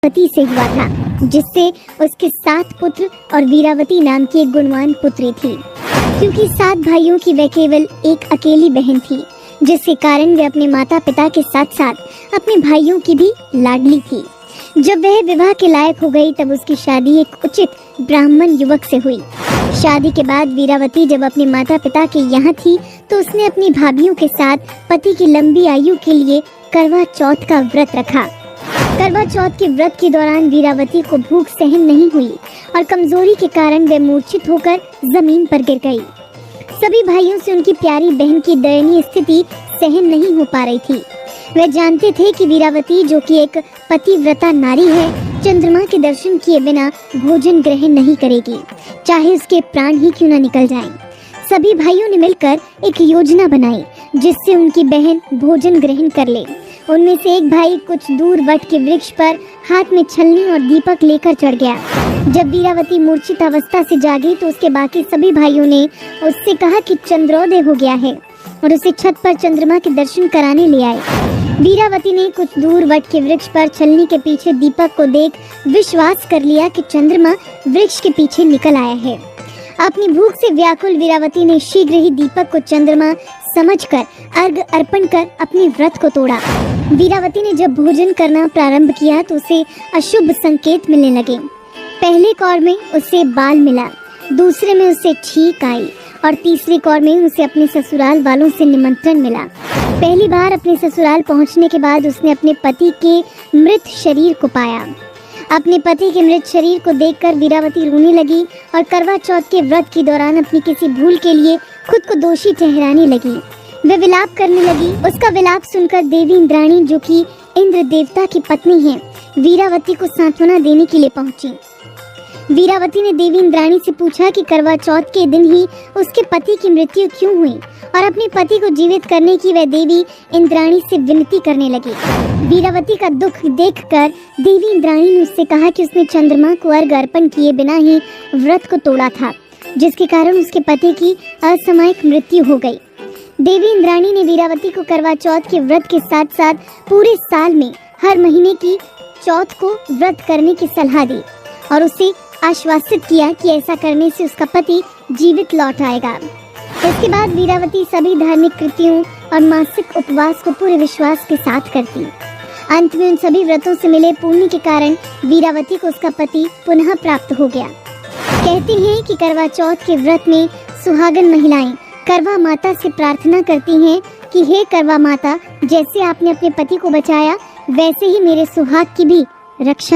पति से हुआ था, जिससे उसके 7 पुत्र और वीरावती नाम की एक गुणवान पुत्री थी। क्योंकि 7 भाइयों की वह केवल एक अकेली बहन थी, जिसके कारण वे अपने माता पिता के साथ साथ अपने भाइयों की भी लाडली थी। जब वह विवाह के लायक हो गई तब उसकी शादी एक उचित ब्राह्मण युवक से हुई। शादी के बाद वीरावती जब अपने माता पिता के यहाँ थी तो उसने अपनी भाभियों के साथ पति की लंबी आयु के लिए करवा चौथ का व्रत रखा। करवा चौथ के व्रत के दौरान वीरावती को भूख सहन नहीं हुई और कमजोरी के कारण वह मूर्छित होकर जमीन पर गिर गई। सभी भाइयों से उनकी प्यारी बहन की दयनीय स्थिति सहन नहीं हो पा रही थी। वे जानते थे कि वीरावती, जो कि एक पतिव्रता नारी है, चंद्रमा के दर्शन किए बिना भोजन ग्रहण नहीं करेगी, चाहे उसके प्राण ही क्यों न निकल जाएं। सभी भाइयों ने मिलकर एक योजना बनाई जिससे उनकी बहन भोजन ग्रहण कर ले। उनमें से एक भाई कुछ दूर वट के वृक्ष पर हाथ में छलनी और दीपक लेकर चढ़ गया। जब वीरावती मूर्छित अवस्था से जागी तो उसके बाकी सभी भाइयों ने उससे कहा कि चंद्रोदय हो गया है और उसे छत पर चंद्रमा के दर्शन कराने ले आए। वीरावती ने कुछ दूर वट के वृक्ष पर छलनी के पीछे दीपक को देख विश्वास कर लिया कि चंद्रमा वृक्ष के पीछे निकल आया है। अपनी भूख से व्याकुल वीरावती ने शीघ्र ही दीपक को चंद्रमा समझकर अर्घ अर्पण कर अपने व्रत को तोड़ा। वीरावती ने जब भोजन करना प्रारंभ किया तो उसे अशुभ संकेत मिलने लगे। पहले कौर में उसे बाल मिला, दूसरे में उसे छींक आई और तीसरी कौर में उसे अपने ससुराल वालों से निमंत्रण मिला। पहली बार अपने ससुराल पहुंचने के बाद उसने अपने पति के मृत शरीर को पाया। अपने पति के मृत शरीर को देखकर वीरावती रोने लगी और करवा चौथ के व्रत के दौरान अपनी किसी भूल के लिए खुद को दोषी ठहराने लगी। वह विलाप करने लगी। उसका विलाप सुनकर देवी इंद्राणी, जो कि इंद्र देवता की पत्नी है, वीरावती को सांत्वना देने के लिए पहुंची। वीरावती ने देवी इंद्राणी से पूछा कि करवा चौथ के दिन ही उसके पति की मृत्यु क्यों हुई और अपने पति को जीवित करने की वह देवी इंद्राणी से विनती करने लगी। वीरावती का दुख देखकर देवी इंद्राणी ने उससे कहा कि उसने चंद्रमा को अर्घ अर्पण किए बिना ही व्रत को तोड़ा था, जिसके कारण उसके पति की असामयिक मृत्यु हो गई। देवी इंद्राणी ने वीरावती को करवा चौथ के व्रत के साथ साथ पूरे साल में हर महीने की चौथ को व्रत करने की सलाह दी और उसे आश्वासित किया कि ऐसा करने से उसका पति जीवित लौट आएगा। इसके बाद वीरावती सभी धार्मिक कृतियों और मासिक उपवास को पूरे विश्वास के साथ करती। अंत में उन सभी व्रतों से मिले पुण्य के कारण वीरावती को उसका पति पुनः प्राप्त हो गया। कहते हैं कि करवा चौथ के व्रत में सुहागन महिलाएं करवा माता से प्रार्थना करती हैं कि हे करवा माता, जैसे आपने अपने पति को बचाया वैसे ही मेरे सुहाग की भी रक्षा